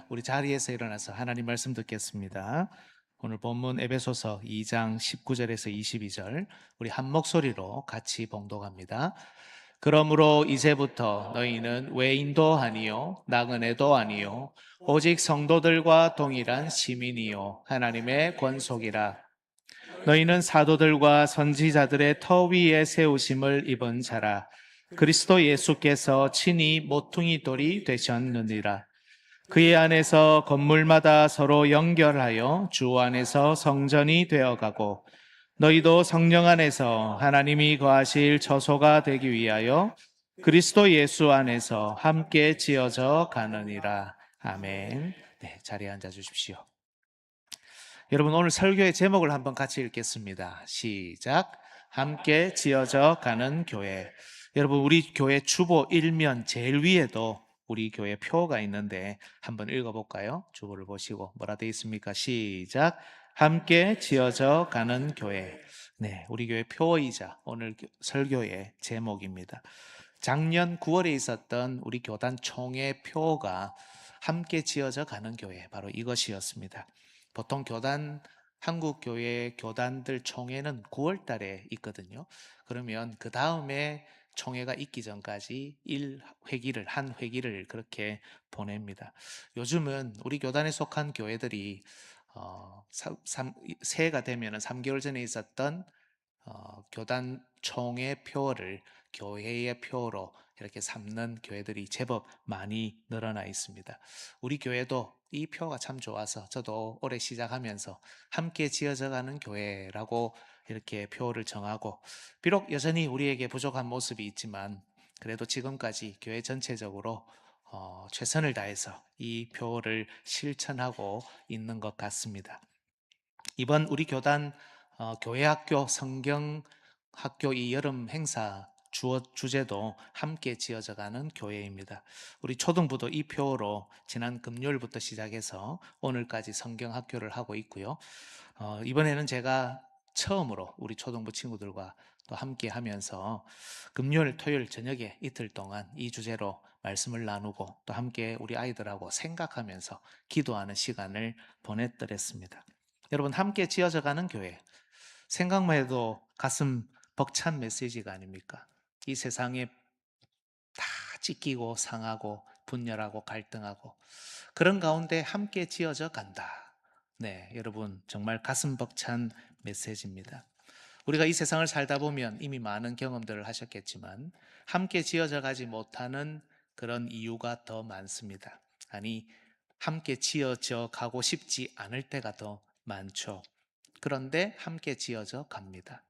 우리 자리에서 일어나서 하나님 말씀 듣겠습니다. 오늘 본문 에베소서 2장 19절에서 22절 우리 한 목소리로 같이 봉독합니다. 그러므로 이제부터 너희는 외인도 아니요 나그네도 아니요 오직 성도들과 동일한 시민이요 하나님의 권속이라. 너희는 사도들과 선지자들의 터 위에 세우심을 입은 자라. 그리스도 예수께서 친히 모퉁이 돌이 되셨느니라. 그의 안에서 건물마다 서로 연결하여 주 안에서 성전이 되어가고 너희도 성령 안에서 하나님이 거하실 처소가 되기 위하여 그리스도 예수 안에서 함께 지어져 가느니라. 아멘. 네, 자리에 앉아 주십시오. 여러분, 오늘 설교의 제목을 한번 같이 읽겠습니다. 시작. 함께 지어져 가는 교회. 여러분, 우리 교회 주보 일면 제일 위에도 우리 교회 표가 있는데 한번 읽어볼까요? 주보를 보시고 뭐라 되어 있습니까? 시작. 함께 지어져 가는 교회. 네, 우리 교회 표이자 오늘 설교의 제목입니다. 작년 9월에 있었던 우리 교단 총회 표가 함께 지어져 가는 교회, 바로 이것이었습니다. 보통 교단, 한국교회 교단들 총회는 9월 달에 있거든요. 그러면 그 다음에 총회가 있기 전까지 한 회기를 그렇게 보냅니다. 요즘은 우리 교단에 속한 교회들이 새해가 되면 3개월 전에 있었던 교단 총회 표를 교회의 표로 이렇게 삼는 교회들이 제법 많이 늘어나 있습니다. 우리 교회도 이 표가 참 좋아서 저도 올해 시작하면서 함께 지어져 가는 교회라고 이렇게 표를 정하고, 비록 여전히 우리에게 부족한 모습이 있지만 그래도 지금까지 교회 전체적으로 최선을 다해서 이 표를 실천하고 있는 것 같습니다. 이번 우리 교단 교회학교 성경학교 이 여름 행사 주제도 함께 지어져가는 교회입니다. 우리 초등부도 이 표로 지난 금요일부터 시작해서 오늘까지 성경학교를 하고 있고요. 이번에는 제가 처음으로 우리 초등부 친구들과 또 함께 하면서 금요일, 토요일 저녁에 이틀 동안 이 주제로 말씀을 나누고 또 함께 우리 아이들하고 생각하면서 기도하는 시간을 보냈더랬습니다. 여러분, 함께 지어져 가는 교회, 생각만 해도 가슴 벅찬 메시지가 아닙니까? 이 세상에 다 찢기고 상하고 분열하고 갈등하고 그런 가운데 함께 지어져 간다. 네, 여러분 정말 가슴 벅찬 메시지입니다. 우리가 이 세상을 살다 보면 이미 많은 경험들을 하셨겠지만 함께 지어져 가지 못하는 그런 이유가 더 많습니다. 아니, 함께 지어져 가고 싶지 않을 때가 더 많죠. 그런데 함께 지어져 갑니다.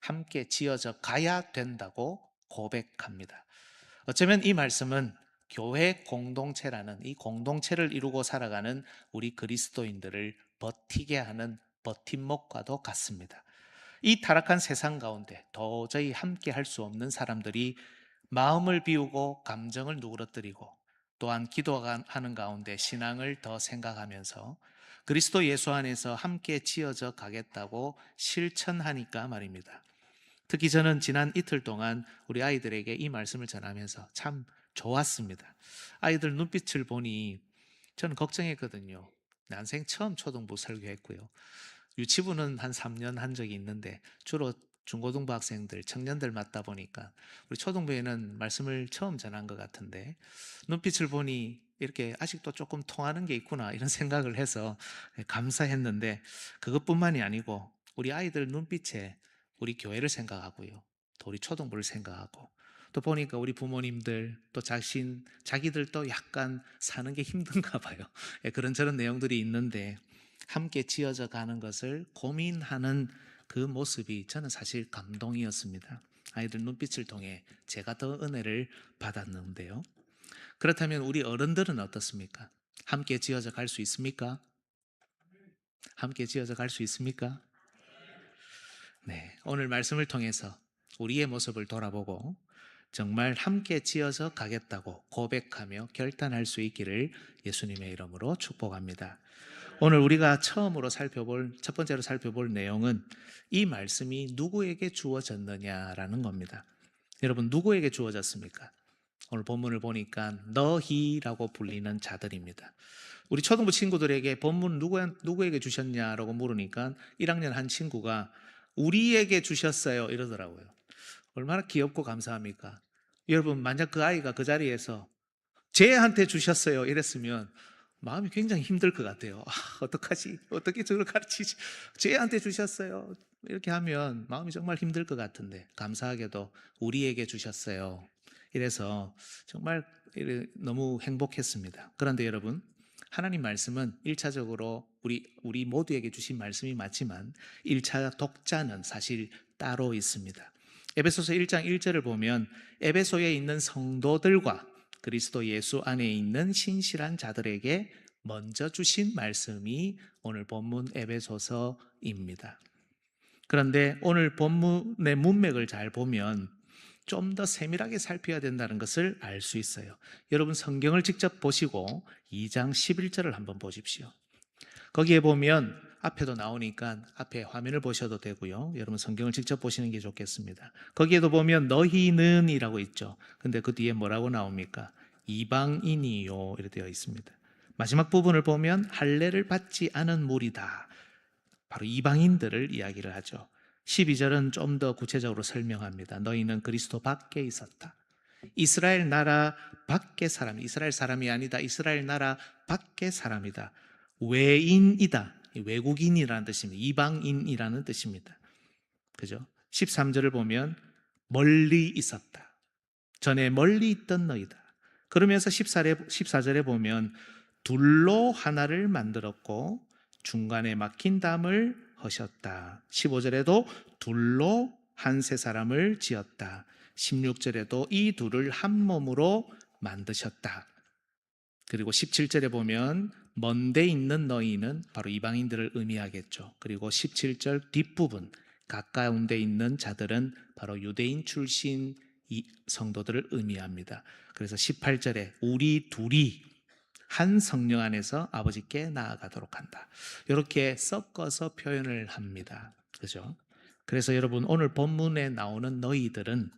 함께 지어져 가야 된다고 고백합니다. 어쩌면 이 말씀은 교회 공동체라는 이 공동체를 이루고 살아가는 우리 그리스도인들을 버티게 하는 버팀목과도 같습니다. 이 타락한 세상 가운데 도저히 함께 할 수 없는 사람들이 마음을 비우고 감정을 누그러뜨리고 또한 기도하는 가운데 신앙을 더 생각하면서 그리스도 예수 안에서 함께 지어져 가겠다고 실천하니까 말입니다. 특히 저는 지난 이틀 동안 우리 아이들에게 이 말씀을 전하면서 참 좋았습니다. 아이들 눈빛을 보니 저는 걱정했거든요. 난생 처음 초등부 설교했고요. 유치부는 한 3년 한 적이 있는데 주로 중고등부 학생들, 청년들 맡다 보니까 우리 초등부에는 말씀을 처음 전한 것 같은데 눈빛을 보니 이렇게 아직도 조금 통하는 게 있구나 이런 생각을 해서 감사했는데, 그것뿐만이 아니고 우리 아이들 눈빛에 우리 교회를 생각하고요, 또 우리 초등부를 생각하고, 또 보니까 우리 부모님들 또 자기들도 약간 사는 게 힘든가 봐요. 그런 내용들이 있는데 함께 지어져 가는 것을 고민하는 그 모습이 저는 사실 감동이었습니다. 아이들 눈빛을 통해 제가 더 은혜를 받았는데요. 그렇다면 우리 어른들은 어떻습니까? 함께 지어져 갈 수 있습니까? 함께 지어져 갈 수 있습니까? 네, 오늘 말씀을 통해서 우리의 모습을 돌아보고 정말 함께 지어져 가겠다고 고백하며 결단할 수 있기를 예수님의 이름으로 축복합니다. 오늘 우리가 첫 번째로 살펴볼 내용은 이 말씀이 누구에게 주어졌느냐라는 겁니다. 여러분, 누구에게 주어졌습니까? 오늘 본문을 보니까 너희라고 불리는 자들입니다. 우리 초등부 친구들에게 본문 누구에게 주셨냐라고 물으니까 1학년 한 친구가 우리에게 주셨어요 이러더라고요. 얼마나 귀엽고 감사합니까? 여러분, 만약 그 아이가 그 자리에서 쟤한테 주셨어요 이랬으면 마음이 굉장히 힘들 것 같아요. 어떡하지? 어떻게 저를 가르치지? 쟤한테 주셨어요. 이렇게 하면 마음이 정말 힘들 것 같은데, 감사하게도 우리에게 주셨어요. 이래서 정말 너무 행복했습니다. 그런데 여러분, 하나님 말씀은 1차적으로 우리 모두에게 주신 말씀이 맞지만 1차 독자는 사실 따로 있습니다. 에베소서 1장 1절을 보면 에베소에 있는 성도들과 그리스도 예수 안에 있는 신실한 자들에게 먼저 주신 말씀이 오늘 본문 에베소서입니다. 그런데 오늘 본문의 문맥을 잘 보면 좀 더 세밀하게 살펴야 된다는 것을 알 수 있어요. 여러분, 성경을 직접 보시고 2장 11절을 한번 보십시오. 거기에 보면 앞에도 나오니까 앞에 화면을 보셔도 되고요. 여러분, 성경을 직접 보시는 게 좋겠습니다. 거기에도 보면 너희는 이라고 있죠. 근데 그 뒤에 뭐라고 나옵니까? 이방인이요 이렇게 되어 있습니다. 마지막 부분을 보면 할례를 받지 않은 무리다, 바로 이방인들을 이야기를 하죠. 12절은 좀 더 구체적으로 설명합니다. 너희는 그리스도 밖에 있었다. 이스라엘 나라 밖의 사람, 이스라엘 사람이 아니다. 이스라엘 나라 밖의 사람이다. 외인이다. 외국인이라는 뜻입니다. 이방인이라는 뜻입니다. 그죠? 13절을 보면 멀리 있었다. 전에 멀리 있던 너희다. 그러면서 14절에 보면 둘로 하나를 만들었고 중간에 막힌 담을 허셨다. 15절에도 둘로 한 세 사람을 지었다. 16절에도 이 둘을 한 몸으로 만드셨다. 그리고 17절에 보면 먼데 있는 너희는 바로 이방인들을 의미하겠죠. 그리고 17절 뒷부분 가까운데 있는 자들은 바로 유대인 출신 이 성도들을 의미합니다. 그래서 18절에 우리 둘이 한 성령 안에서 아버지께 나아가도록 한다. 이렇게 섞어서 표현을 합니다. 그죠? 그래서 여러분, 오늘 본문에 나오는 너희들은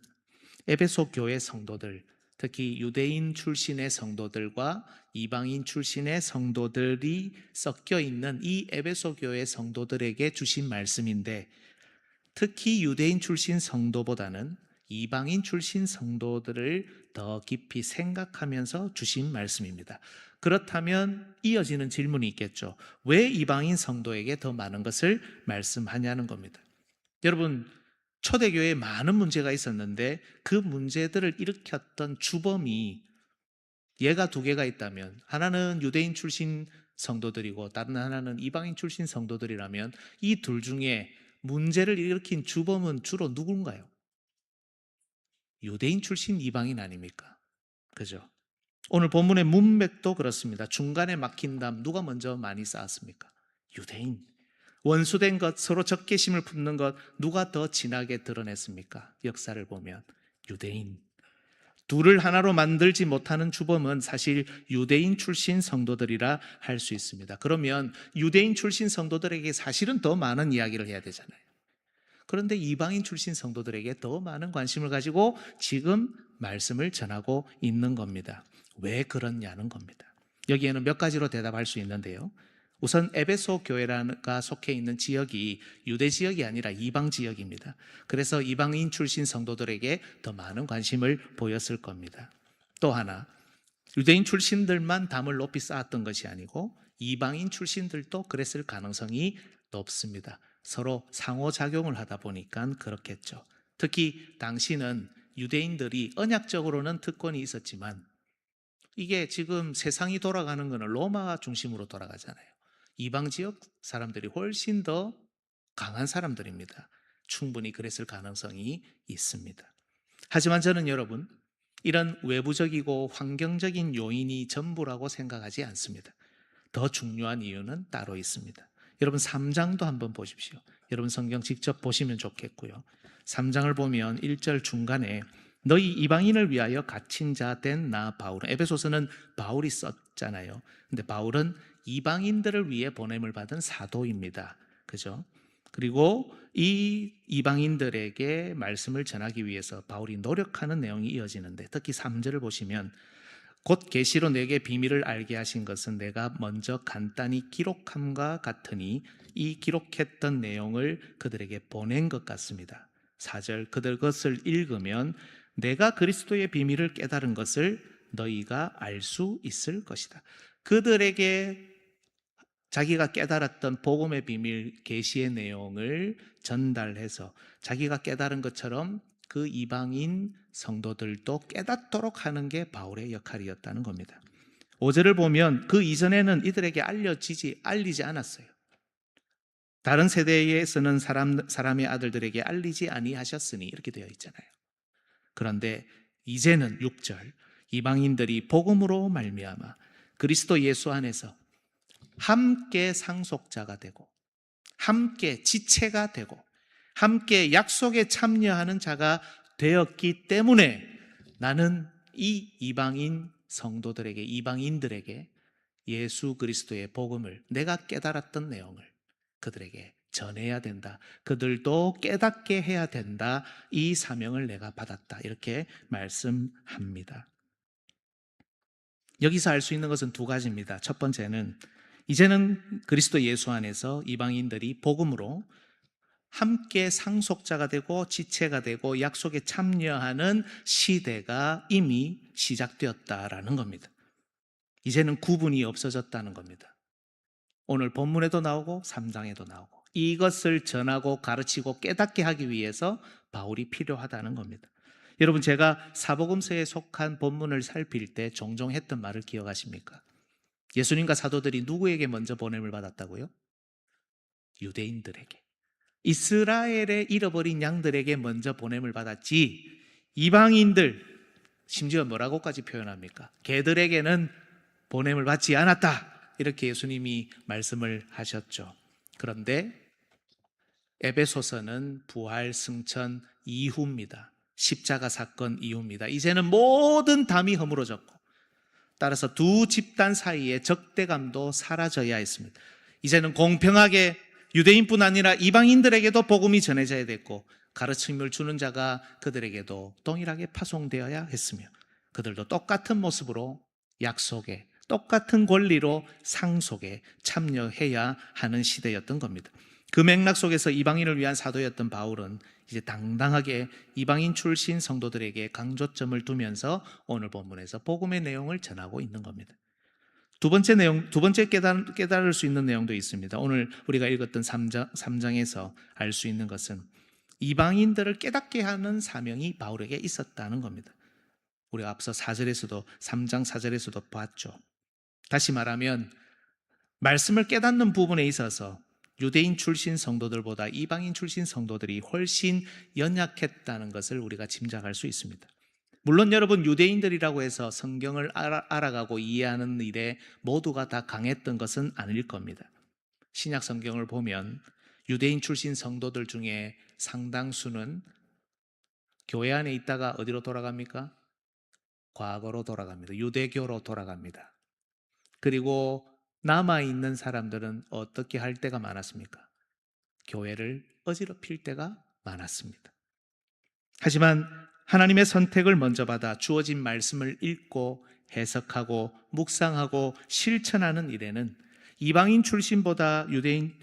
에베소 교회 성도들, 특히 유대인 출신의 성도들과 이방인 출신의 성도들이 섞여 있는 이 에베소 교회 성도들에게 주신 말씀인데, 특히 유대인 출신 성도보다는 이방인 출신 성도들을 더 깊이 생각하면서 주신 말씀입니다. 그렇다면 이어지는 질문이 있겠죠. 왜 이방인 성도에게 더 많은 것을 말씀하냐는 겁니다. 여러분, 초대교회에 많은 문제가 있었는데 그 문제들을 일으켰던 주범이 얘가 두 개가 있다면, 하나는 유대인 출신 성도들이고 다른 하나는 이방인 출신 성도들이라면 이 둘 중에 문제를 일으킨 주범은 주로 누군가요? 유대인 출신 이방인 아닙니까? 그죠? 오늘 본문의 문맥도 그렇습니다. 중간에 막힌 담 누가 먼저 많이 쌓았습니까? 유대인. 원수된 것, 서로 적개심을 품는 것 누가 더 진하게 드러냈습니까? 역사를 보면 유대인. 둘을 하나로 만들지 못하는 주범은 사실 유대인 출신 성도들이라 할 수 있습니다. 그러면 유대인 출신 성도들에게 사실은 더 많은 이야기를 해야 되잖아요. 그런데 이방인 출신 성도들에게 더 많은 관심을 가지고 지금 말씀을 전하고 있는 겁니다. 왜 그렇냐는 겁니다. 여기에는 몇 가지로 대답할 수 있는데요. 우선 에베소 교회가 속해 있는 지역이 유대 지역이 아니라 이방 지역입니다. 그래서 이방인 출신 성도들에게 더 많은 관심을 보였을 겁니다. 또 하나, 유대인 출신들만 담을 높이 쌓았던 것이 아니고 이방인 출신들도 그랬을 가능성이 높습니다. 서로 상호작용을 하다 보니까 그렇겠죠. 특히 당시는 유대인들이 언약적으로는 특권이 있었지만 이게 지금 세상이 돌아가는 것은 로마 중심으로 돌아가잖아요. 이방 지역 사람들이 훨씬 더 강한 사람들입니다. 충분히 그랬을 가능성이 있습니다. 하지만 저는 여러분, 이런 외부적이고 환경적인 요인이 전부라고 생각하지 않습니다. 더 중요한 이유는 따로 있습니다. 여러분, 3장도 한번 보십시오. 여러분 성경 직접 보시면 좋겠고요. 3장을 보면 1절 중간에 너희 이방인을 위하여 갇힌 자 된 나 바울은, 에베소서는 바울이 썼잖아요. 근데 바울은 이방인들을 위해 보냄을 받은 사도입니다. 그죠? 그리고 이 이방인들에게 말씀을 전하기 위해서 바울이 노력하는 내용이 이어지는데, 특히 3절을 보시면 곧 계시로 내게 비밀을 알게 하신 것은 내가 먼저 간단히 기록함과 같으니 이 기록했던 내용을 그들에게 보낸 것 같습니다. 4절, 그들 것을 읽으면 내가 그리스도의 비밀을 깨달은 것을 너희가 알 수 있을 것이다. 그들에게 자기가 깨달았던 복음의 비밀, 계시의 내용을 전달해서 자기가 깨달은 것처럼 그 이방인 성도들도 깨닫도록 하는 게 바울의 역할이었다는 겁니다. 5절을 보면 그 이전에는 이들에게 알리지 않았어요. 다른 세대에서는 사람의 아들들에게 알리지 아니하셨으니 이렇게 되어 있잖아요. 그런데 이제는 6절, 이방인들이 복음으로 말미암아 그리스도 예수 안에서 함께 상속자가 되고 함께 지체가 되고 함께 약속에 참여하는 자가 되었기 때문에 나는 이 이방인 성도들에게, 이방인들에게 예수 그리스도의 복음을, 내가 깨달았던 내용을 그들에게 전해야 된다. 그들도 깨닫게 해야 된다. 이 사명을 내가 받았다. 이렇게 말씀합니다. 여기서 알 수 있는 것은 두 가지입니다. 첫 번째는 이제는 그리스도 예수 안에서 이방인들이 복음으로 함께 상속자가 되고 지체가 되고 약속에 참여하는 시대가 이미 시작되었다라는 겁니다. 이제는 구분이 없어졌다는 겁니다. 오늘 본문에도 나오고 3장에도 나오고 이것을 전하고 가르치고 깨닫게 하기 위해서 바울이 필요하다는 겁니다. 여러분, 제가 사복음서에 속한 본문을 살필 때 종종 했던 말을 기억하십니까? 예수님과 사도들이 누구에게 먼저 보냄을 받았다고요? 유대인들에게, 이스라엘의 잃어버린 양들에게 먼저 보냄을 받았지, 이방인들, 심지어 뭐라고까지 표현합니까? 걔들에게는 보냄을 받지 않았다. 이렇게 예수님이 말씀을 하셨죠. 그런데 에베소서는 부활 승천 이후입니다. 십자가 사건 이후입니다. 이제는 모든 담이 허물어졌고, 따라서 두 집단 사이의 적대감도 사라져야 했습니다. 이제는 공평하게 유대인뿐 아니라 이방인들에게도 복음이 전해져야 됐고, 가르침을 주는 자가 그들에게도 동일하게 파송되어야 했으며, 그들도 똑같은 모습으로 약속에, 똑같은 권리로 상속에 참여해야 하는 시대였던 겁니다. 그 맥락 속에서 이방인을 위한 사도였던 바울은 이제 당당하게 이방인 출신 성도들에게 강조점을 두면서 오늘 본문에서 복음의 내용을 전하고 있는 겁니다. 두 번째 깨달을 수 있는 내용도 있습니다. 오늘 우리가 읽었던 3장에서 알 수 있는 것은 이방인들을 깨닫게 하는 사명이 바울에게 있었다는 겁니다. 우리가 앞서 4절에서도, 3장 4절에서도 봤죠. 다시 말하면 말씀을 깨닫는 부분에 있어서 유대인 출신 성도들보다 이방인 출신 성도들이 훨씬 연약했다는 것을 우리가 짐작할 수 있습니다. 물론 여러분, 유대인들이라고 해서 성경을 알아가고 이해하는 일에 모두가 다 강했던 것은 아닐 겁니다. 신약 성경을 보면 유대인 출신 성도들 중에 상당수는 교회 안에 있다가 어디로 돌아갑니까? 과거로 돌아갑니다. 유대교로 돌아갑니다. 그리고 남아있는 사람들은 어떻게 할 때가 많았습니까? 교회를 어지럽힐 때가 많았습니다. 하지만 하나님의 선택을 먼저 받아 주어진 말씀을 읽고 해석하고 묵상하고 실천하는 일에는 이방인 출신보다 유대인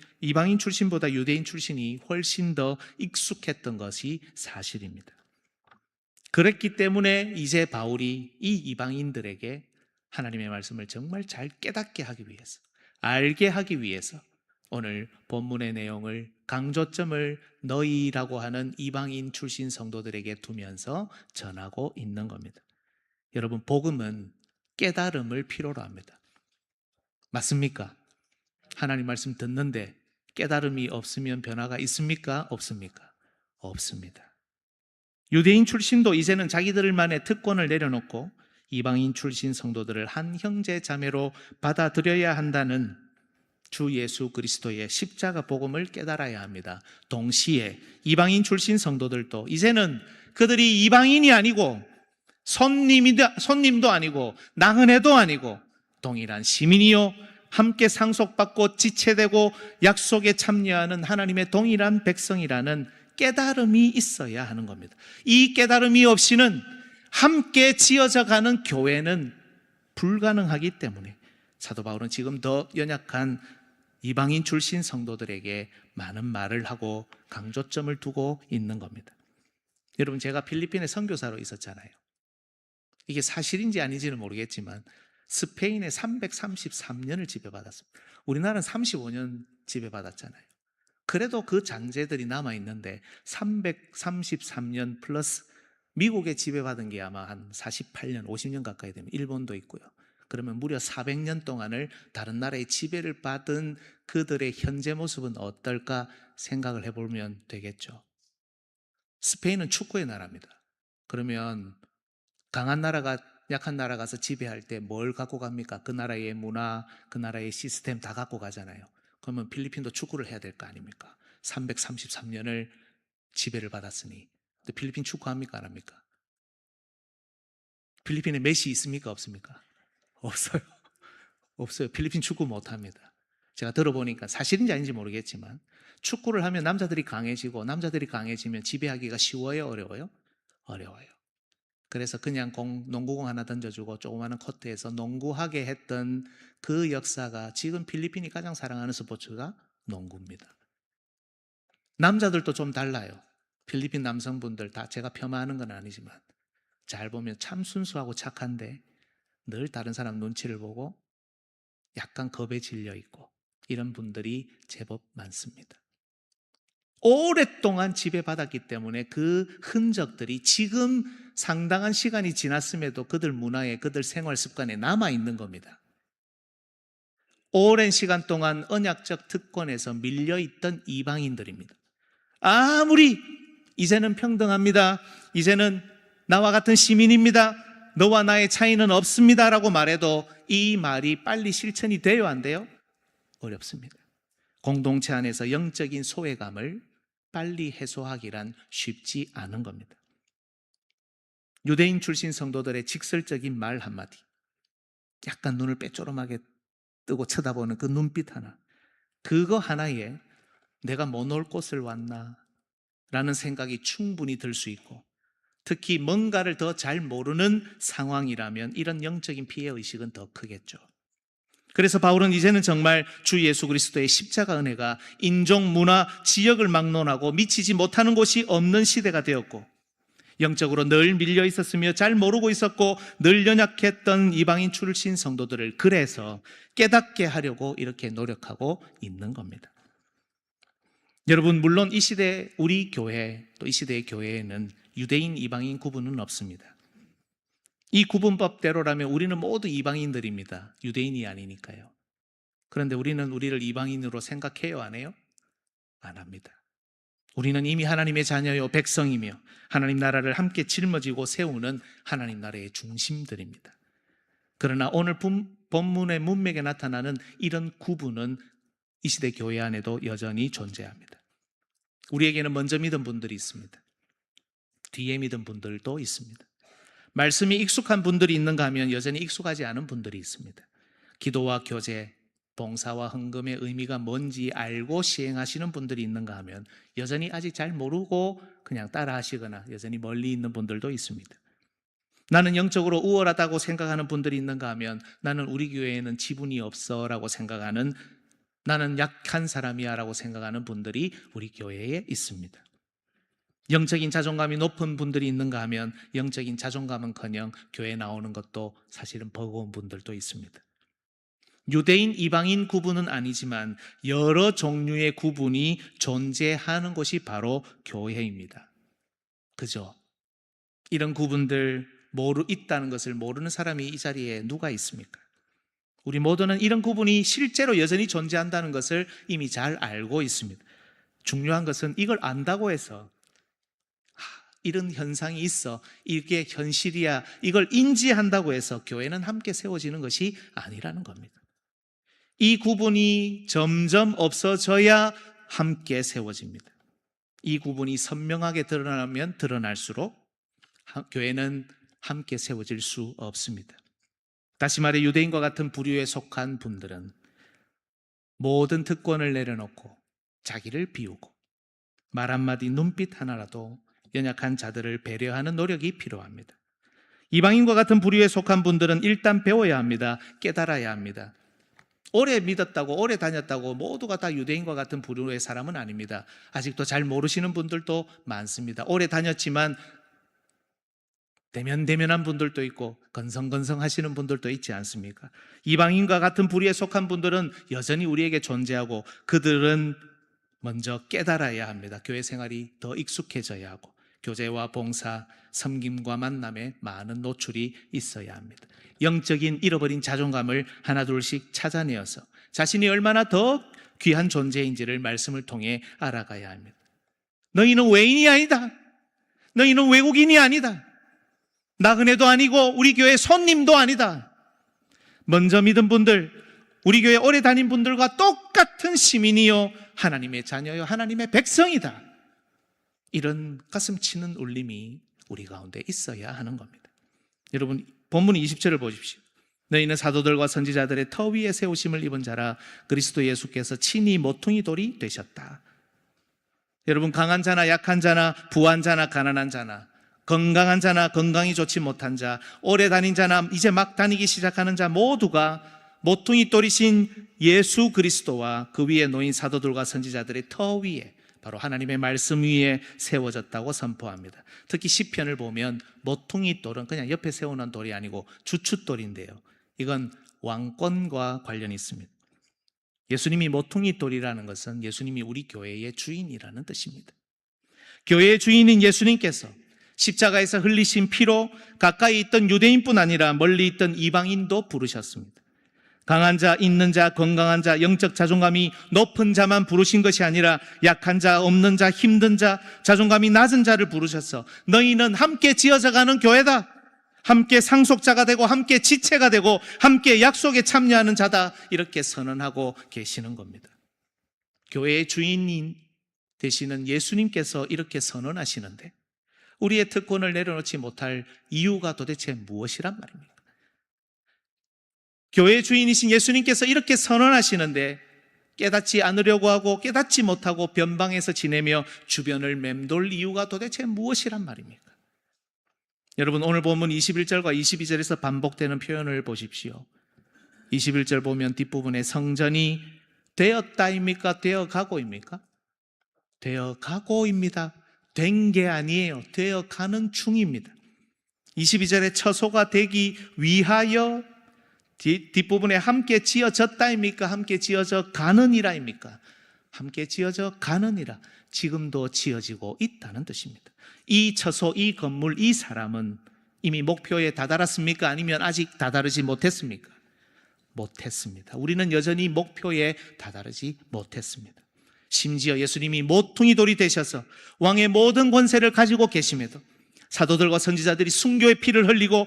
출신이 훨씬 더 익숙했던 것이 사실입니다. 그랬기 때문에 이제 바울이 이 이방인들에게 하나님의 말씀을 정말 잘 깨닫게 하기 위해서, 알게 하기 위해서 오늘 본문의 내용을, 강조점을 너희라고 하는 이방인 출신 성도들에게 두면서 전하고 있는 겁니다. 여러분, 복음은 깨달음을 필요로 합니다. 맞습니까? 하나님 말씀 듣는데 깨달음이 없으면 변화가 있습니까? 없습니까? 없습니다. 유대인 출신도 이제는 자기들만의 특권을 내려놓고 이방인 출신 성도들을 한 형제 자매로 받아들여야 한다는 주 예수 그리스도의 십자가 복음을 깨달아야 합니다. 동시에 이방인 출신 성도들도 이제는 그들이 이방인이 아니고 손님도 아니고 나그네도 아니고 동일한 시민이요 함께 상속받고 지체되고 약속에 참여하는 하나님의 동일한 백성이라는 깨달음이 있어야 하는 겁니다. 이 깨달음이 없이는 함께 지어져 가는 교회는 불가능하기 때문에 사도 바울은 지금 더 연약한 이방인 출신 성도들에게 많은 말을 하고 강조점을 두고 있는 겁니다. 여러분, 제가 필리핀에 선교사로 있었잖아요. 이게 사실인지 아닌지는 모르겠지만 스페인에 333년을 지배받았습니다. 우리나라는 35년 지배받았잖아요. 그래도 그 잔재들이 남아있는데 333년 플러스 미국에 지배받은 게 아마 한 48년, 50년 가까이 되면 일본도 있고요. 그러면 무려 400년 동안을 다른 나라의 지배를 받은 그들의 현재 모습은 어떨까 생각을 해보면 되겠죠. 스페인은 축구의 나라입니다. 그러면 강한 나라가 약한 나라 가서 지배할 때 뭘 갖고 갑니까? 그 나라의 문화, 그 나라의 시스템 다 갖고 가잖아요. 그러면 필리핀도 축구를 해야 될 거 아닙니까? 333년을 지배를 받았으니. 근데 필리핀 축구합니까? 안 합니까? 필리핀에 메시 있습니까? 없습니까? 없어요. 없어요. 필리핀 축구 못합니다. 제가 들어보니까 사실인지 아닌지 모르겠지만 축구를 하면 남자들이 강해지고 남자들이 강해지면 지배하기가 쉬워요? 어려워요? 어려워요. 그래서 그냥 농구공 하나 던져주고 조그마한 코트에서 농구하게 했던 그 역사가 지금 필리핀이 가장 사랑하는 스포츠가 농구입니다. 남자들도 좀 달라요. 필리핀 남성분들 다 제가 폄하하는 건 아니지만 잘 보면 참 순수하고 착한데 늘 다른 사람 눈치를 보고 약간 겁에 질려 있고 이런 분들이 제법 많습니다. 오랫동안 지배받았기 때문에 그 흔적들이 지금 상당한 시간이 지났음에도 그들 문화에, 그들 생활 습관에 남아있는 겁니다. 오랜 시간 동안 언약적 특권에서 밀려있던 이방인들입니다. 아무리 이제는 평등합니다, 이제는 나와 같은 시민입니다, 너와 나의 차이는 없습니다 라고 말해도 이 말이 빨리 실천이 돼요, 안 돼요? 어렵습니다. 공동체 안에서 영적인 소외감을 빨리 해소하기란 쉽지 않은 겁니다. 유대인 출신 성도들의 직설적인 말 한마디, 약간 눈을 빼쪼름하게 뜨고 쳐다보는 그 눈빛 하나, 그거 하나에 내가 뭐 놀 곳을 왔나 라는 생각이 충분히 들 수 있고, 특히 뭔가를 더 잘 모르는 상황이라면 이런 영적인 피해의식은 더 크겠죠. 그래서 바울은 이제는 정말 주 예수 그리스도의 십자가 은혜가 인종, 문화, 지역을 막론하고 미치지 못하는 곳이 없는 시대가 되었고, 영적으로 늘 밀려 있었으며 잘 모르고 있었고 늘 연약했던 이방인 출신 성도들을 그래서 깨닫게 하려고 이렇게 노력하고 있는 겁니다. 여러분, 물론 이 시대 우리 교회, 또 이 시대의 교회에는 유대인, 이방인 구분은 없습니다. 이 구분법대로라면 우리는 모두 이방인들입니다. 유대인이 아니니까요. 그런데 우리는 우리를 이방인으로 생각해요, 안 해요? 안 합니다. 우리는 이미 하나님의 자녀요 백성이며 하나님 나라를 함께 짊어지고 세우는 하나님 나라의 중심들입니다. 그러나 오늘 본문의 문맥에 나타나는 이런 구분은 이 시대 교회 안에도 여전히 존재합니다. 우리에게는 먼저 믿은 분들이 있습니다. 뒤에 믿은 분들도 있습니다. 말씀이 익숙한 분들이 있는가 하면 여전히 익숙하지 않은 분들이 있습니다. 기도와 교제, 봉사와 헌금의 의미가 뭔지 알고 시행하시는 분들이 있는가 하면 여전히 아직 잘 모르고 그냥 따라 하시거나 여전히 멀리 있는 분들도 있습니다. 나는 영적으로 우월하다고 생각하는 분들이 있는가 하면 나는 우리 교회에는 지분이 없어 라고 생각하는, 나는 약한 사람이야 라고 생각하는 분들이 우리 교회에 있습니다. 영적인 자존감이 높은 분들이 있는가 하면 영적인 자존감은커녕 교회에 나오는 것도 사실은 버거운 분들도 있습니다. 유대인, 이방인 구분은 아니지만 여러 종류의 구분이 존재하는 것이 바로 교회입니다. 그죠? 이런 구분들 있다는 것을 모르는 사람이 이 자리에 누가 있습니까? 우리 모두는 이런 구분이 실제로 여전히 존재한다는 것을 이미 잘 알고 있습니다. 중요한 것은 이걸 안다고 해서 이런 현상이 있어, 이게 현실이야, 이걸 인지한다고 해서 교회는 함께 세워지는 것이 아니라는 겁니다. 이 구분이 점점 없어져야 함께 세워집니다. 이 구분이 선명하게 드러나면 드러날수록 교회는 함께 세워질 수 없습니다. 다시 말해 유대인과 같은 부류에 속한 분들은 모든 특권을 내려놓고 자기를 비우고 말 한마디 눈빛 하나라도 연약한 자들을 배려하는 노력이 필요합니다. 이방인과 같은 부류에 속한 분들은 일단 배워야 합니다. 깨달아야 합니다. 오래 믿었다고 오래 다녔다고 모두가 다 유대인과 같은 부류의 사람은 아닙니다. 아직도 잘 모르시는 분들도 많습니다. 오래 다녔지만 대면대면한 분들도 있고 건성건성하시는 분들도 있지 않습니까? 이방인과 같은 부류에 속한 분들은 여전히 우리에게 존재하고 그들은 먼저 깨달아야 합니다. 교회 생활이 더 익숙해져야 하고 교제와 봉사, 섬김과 만남에 많은 노출이 있어야 합니다. 영적인 잃어버린 자존감을 하나둘씩 찾아내어서 자신이 얼마나 더 귀한 존재인지를 말씀을 통해 알아가야 합니다. 너희는 외인이 아니다. 너희는 외국인이 아니다. 나그네도 아니고 우리 교회 손님도 아니다. 먼저 믿은 분들, 우리 교회 오래 다닌 분들과 똑같은 시민이요 하나님의 자녀요 하나님의 백성이다. 이런 가슴 치는 울림이 우리 가운데 있어야 하는 겁니다. 여러분 본문 20절을 보십시오. 너희는 사도들과 선지자들의 터 위에 세우심을 입은 자라 그리스도 예수께서 친히 모퉁이 돌이 되셨다. 여러분 강한 자나 약한 자나 부한 자나 가난한 자나 건강한 자나 건강이 좋지 못한 자 오래 다닌 자나 이제 막 다니기 시작하는 자 모두가 모퉁이 돌이신 예수 그리스도와 그 위에 놓인 사도들과 선지자들의 터 위에 바로 하나님의 말씀 위에 세워졌다고 선포합니다. 특히 시편을 보면 모퉁이 돌은 그냥 옆에 세우는 돌이 아니고 주춧돌인데요. 이건 왕권과 관련이 있습니다. 예수님이 모퉁이 돌이라는 것은 예수님이 우리 교회의 주인이라는 뜻입니다. 교회의 주인인 예수님께서 십자가에서 흘리신 피로 가까이 있던 유대인뿐 아니라 멀리 있던 이방인도 부르셨습니다. 강한 자, 있는 자, 건강한 자, 영적 자존감이 높은 자만 부르신 것이 아니라 약한 자, 없는 자, 힘든 자, 자존감이 낮은 자를 부르셔서 너희는 함께 지어져 가는 교회다. 함께 상속자가 되고 함께 지체가 되고 함께 약속에 참여하는 자다. 이렇게 선언하고 계시는 겁니다. 교회의 주인인 되시는 예수님께서 이렇게 선언하시는데 우리의 특권을 내려놓지 못할 이유가 도대체 무엇이란 말입니까? 교회의 주인이신 예수님께서 이렇게 선언하시는데 깨닫지 않으려고 하고 깨닫지 못하고 변방에서 지내며 주변을 맴돌 이유가 도대체 무엇이란 말입니까? 여러분 오늘 본문 21절과 22절에서 반복되는 표현을 보십시오. 21절 보면 뒷부분에 성전이 되었다입니까? 되어가고입니까? 되어가고입니다. 된 게 아니에요. 되어가는 중입니다. 22절에 처소가 되기 위하여 뒷부분에 함께 지어졌다입니까? 함께 지어져 가느니라입니까? 함께 지어져 가느니라. 지금도 지어지고 있다는 뜻입니다. 이 처소, 이 건물, 이 사람은 이미 목표에 다다랐습니까? 아니면 아직 다다르지 못했습니까? 못했습니다. 우리는 여전히 목표에 다다르지 못했습니다. 심지어 예수님이 모퉁이 돌이 되셔서 왕의 모든 권세를 가지고 계심에도 사도들과 선지자들이 순교의 피를 흘리고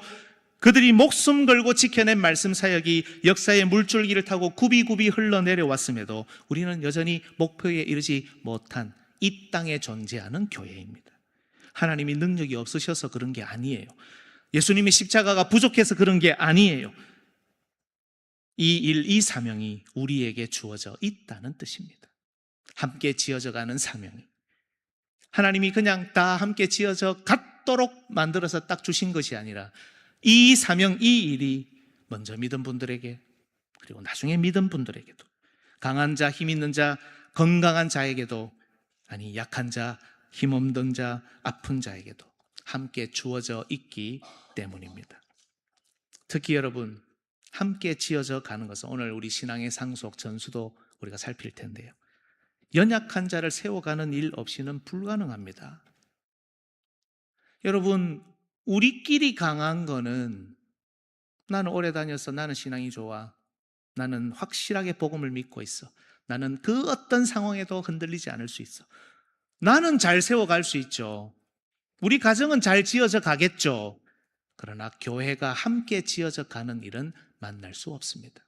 그들이 목숨 걸고 지켜낸 말씀 사역이 역사의 물줄기를 타고 굽이굽이 흘러내려왔음에도 우리는 여전히 목표에 이르지 못한 이 땅에 존재하는 교회입니다. 하나님이 능력이 없으셔서 그런 게 아니에요. 예수님의 십자가가 부족해서 그런 게 아니에요. 이 일, 이 사명이 우리에게 주어져 있다는 뜻입니다. 함께 지어져 가는 사명이 하나님이 그냥 다 함께 지어져 갔도록 만들어서 딱 주신 것이 아니라 이 사명, 이 일이 먼저 믿은 분들에게 그리고 나중에 믿은 분들에게도 강한 자, 힘 있는 자, 건강한 자에게도 아니 약한 자, 힘없는 자, 아픈 자에게도 함께 주어져 있기 때문입니다. 특히 여러분 함께 지어져 가는 것은 오늘 우리 신앙의 상속 전수도 우리가 살필 텐데요. 연약한 자를 세워가는 일 없이는 불가능합니다. 여러분 우리끼리 강한 거는 나는 오래 다녔어. 나는 신앙이 좋아. 나는 확실하게 복음을 믿고 있어. 나는 그 어떤 상황에도 흔들리지 않을 수 있어. 나는 잘 세워갈 수 있죠. 우리 가정은 잘 지어져 가겠죠. 그러나 교회가 함께 지어져 가는 일은 만날 수 없습니다.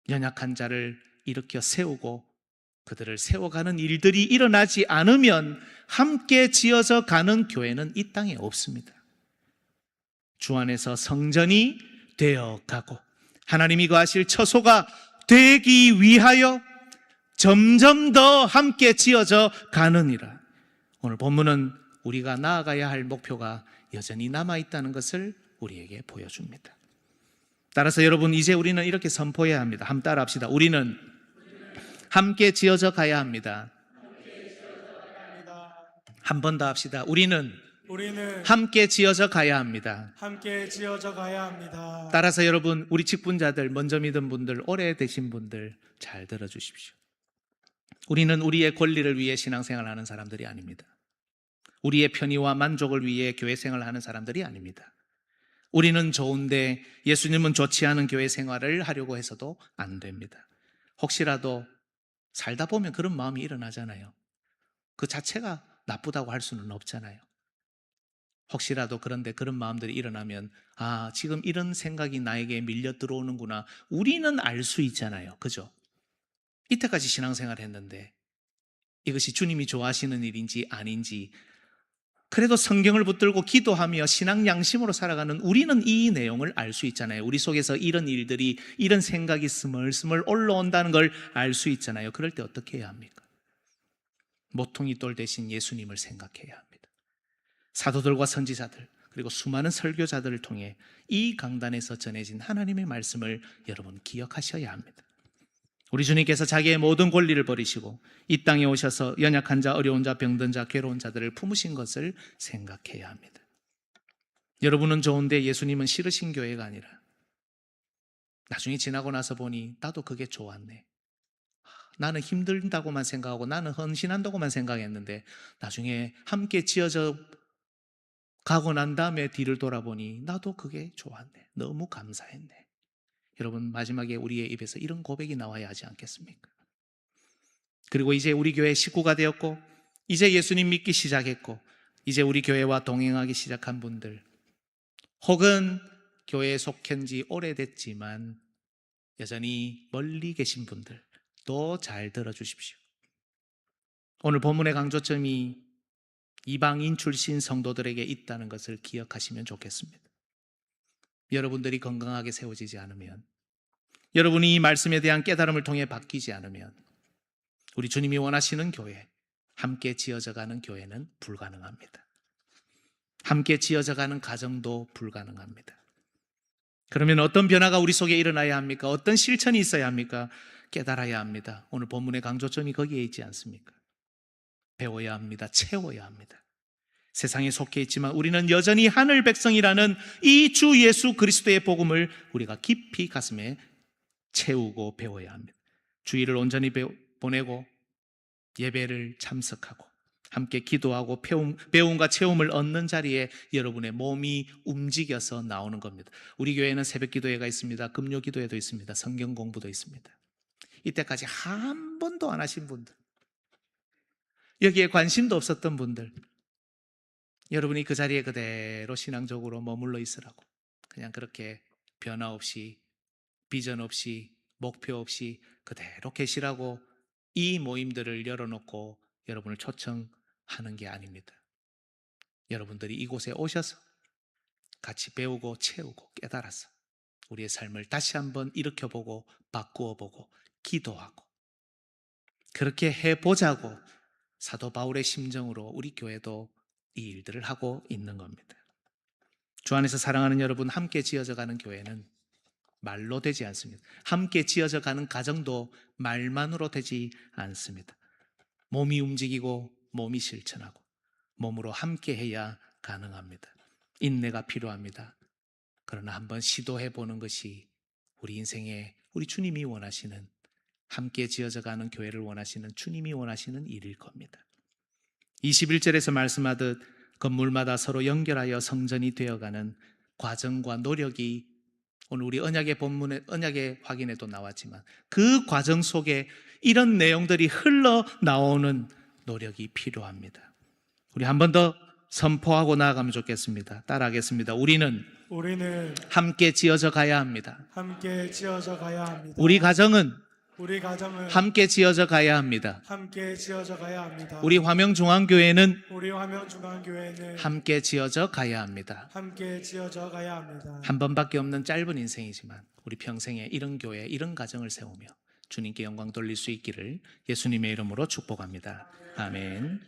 연약한 자를 일으켜 세우고 그들을 세워가는 일들이 일어나지 않으면 함께 지어져 가는 교회는 이 땅에 없습니다. 주 안에서 성전이 되어가고 하나님이 거하실 처소가 되기 위하여 점점 더 함께 지어져 가느니라. 오늘 본문은 우리가 나아가야 할 목표가 여전히 남아있다는 것을 우리에게 보여줍니다. 따라서 여러분, 이제 우리는 이렇게 선포해야 합니다. 함께 따라합시다. 우리는 함께 지어져 가야 합니다. 한 번 더 합시다. 우리는 함께 지어져 가야 합니다. 함께 지어져 가야 합니다. 따라서 여러분, 우리 직분자들, 먼저 믿은 분들, 오래되신 분들 잘 들어주십시오. 우리는 우리의 권리를 위해 신앙생활을 하는 사람들이 아닙니다. 우리의 편의와 만족을 위해 교회 생활을 하는 사람들이 아닙니다. 우리는 좋은데 예수님은 좋지 않은 교회 생활을 하려고 해서도 안 됩니다. 혹시라도 살다 보면 그런 마음이 일어나잖아요. 그 자체가 나쁘다고 할 수는 없잖아요. 혹시라도 그런데 그런 마음들이 일어나면 지금 이런 생각이 나에게 밀려 들어오는구나. 우리는 알 수 있잖아요. 그죠? 이때까지 신앙생활 했는데 이것이 주님이 좋아하시는 일인지 아닌지, 그래도 성경을 붙들고 기도하며 신앙 양심으로 살아가는 우리는 이 내용을 알 수 있잖아요. 우리 속에서 이런 일들이, 이런 생각이 스멀스멀 올라온다는 걸 알 수 있잖아요. 그럴 때 어떻게 해야 합니까? 모퉁이 돌 대신 예수님을 생각해야 합니다. 사도들과 선지자들, 그리고 수많은 설교자들을 통해 이 강단에서 전해진 하나님의 말씀을 여러분 기억하셔야 합니다. 우리 주님께서 자기의 모든 권리를 버리시고 이 땅에 오셔서 연약한 자, 어려운 자, 병든 자, 괴로운 자들을 품으신 것을 생각해야 합니다. 여러분은 좋은데 예수님은 싫으신 교회가 아니라, 나중에 지나고 나서 보니 나도 그게 좋았네. 나는 힘들다고만 생각하고 나는 헌신한다고만 생각했는데 나중에 함께 지어져 가고 난 다음에 뒤를 돌아보니 나도 그게 좋았네. 너무 감사했네. 여러분, 마지막에 우리의 입에서 이런 고백이 나와야 하지 않겠습니까? 그리고 이제 우리 교회 식구가 되었고, 이제 예수님 믿기 시작했고, 이제 우리 교회와 동행하기 시작한 분들, 혹은 교회에 속한 지 오래됐지만 여전히 멀리 계신 분들, 또 잘 들어주십시오. 오늘 본문의 강조점이 이방인 출신 성도들에게 있다는 것을 기억하시면 좋겠습니다. 여러분들이 건강하게 세워지지 않으면, 여러분이 이 말씀에 대한 깨달음을 통해 바뀌지 않으면 우리 주님이 원하시는 교회, 함께 지어져가는 교회는 불가능합니다. 함께 지어져가는 가정도 불가능합니다. 그러면 어떤 변화가 우리 속에 일어나야 합니까? 어떤 실천이 있어야 합니까? 깨달아야 합니다. 오늘 본문의 강조점이 거기에 있지 않습니까? 배워야 합니다. 채워야 합니다. 세상에 속해 있지만 우리는 여전히 하늘 백성이라는 이 주 예수 그리스도의 복음을 우리가 깊이 가슴에 채우고 배워야 합니다. 주일을 온전히 보내고 예배를 참석하고 함께 기도하고 배움과 체험을 얻는 자리에 여러분의 몸이 움직여서 나오는 겁니다. 우리 교회는 새벽 기도회가 있습니다. 금요 기도회도 있습니다. 성경 공부도 있습니다. 이때까지 한 번도 안 하신 분들, 여기에 관심도 없었던 분들, 여러분이 그 자리에 그대로 신앙적으로 머물러 있으라고, 그냥 그렇게 변화 없이, 비전 없이, 목표 없이 그대로 계시라고 이 모임들을 열어놓고 여러분을 초청하는 게 아닙니다. 여러분들이 이곳에 오셔서 같이 배우고 채우고 깨달아서 우리의 삶을 다시 한번 일으켜보고 바꾸어보고 기도하고 그렇게 해보자고 사도 바울의 심정으로 우리 교회도 이 일들을 하고 있는 겁니다. 주 안에서 사랑하는 여러분, 함께 지어져가는 교회는 말로 되지 않습니다. 함께 지어져가는 가정도 말만으로 되지 않습니다. 몸이 움직이고 몸이 실천하고 몸으로 함께 해야 가능합니다. 인내가 필요합니다. 그러나 한번 시도해보는 것이 우리 인생에 우리 주님이 원하시는, 함께 지어져가는 교회를 원하시는 주님이 원하시는 일일 겁니다. 21절에서 말씀하듯 건물마다 서로 연결하여 성전이 되어가는 과정과 노력이 오늘 우리 언약의 본문에, 언약의 확인에도 나왔지만 그 과정 속에 이런 내용들이 흘러나오는 노력이 필요합니다. 우리 한 번 더 선포하고 나아가면 좋겠습니다. 따라하겠습니다. 우리는 함께 지어져 가야 합니다. 함께 지어져 가야 합니다. 우리 가정은 우리 가정은 함께 지어져 가야 합니다. 함께 지어져 가야 합니다. 우리 화명중앙교회는 우리 화명중앙교회는 함께 지어져 가야 합니다. 함께 지어져 가야 합니다. 한 번밖에 없는 짧은 인생이지만 우리 평생에 이런 교회, 이런 가정을 세우며 주님께 영광 돌릴 수 있기를 예수님의 이름으로 축복합니다. 아멘.